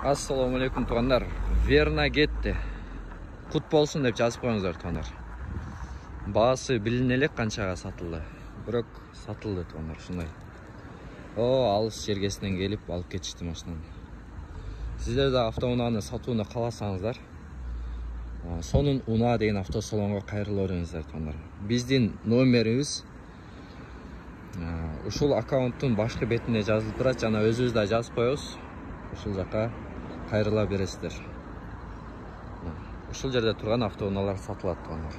Assalamu alaikum tuğanlar. Verna ketти. Kut bolsun деп жазып коюңуздар туғандар. Баасы билинелек канчага сатылды. Бирок сатылды туғандар ушундай. Алыс жергесинен келип алып кетишти машинаны. Сиздер да автоунааны сатууну кааласаңыздар, сонун унаа деген автосалонго кайрылып бериңиздер туғандар. Биздин номерибиз ушул аккаунттун башкы бетине жазылып турат, жана өзүбүз да жазып коебуз. Ушул жака кайрыла бересиздер. Ушул жерде турган автоунаалар сатылат туғандар.